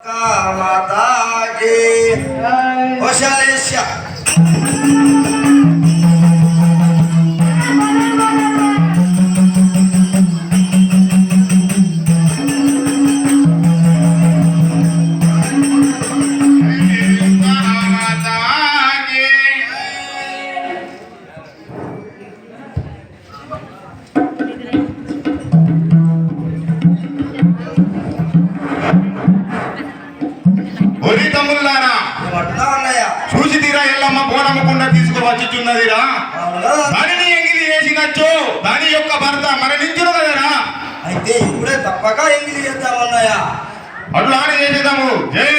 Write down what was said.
माता की कौशलेश्या చూసి తీరా ఎల్లమ్మ బోనమ్మకుండా తీసుకువచ్చుచున్నదిరా. దానిని ఎంగిలి వేసినచ్చు దాని యొక్క భర్త మరణించును కదరా. అయితే ఇప్పుడే తప్పక ఎంగిలి చేద్దామన్నాయా. అట్లా చేసేద్దాము. జై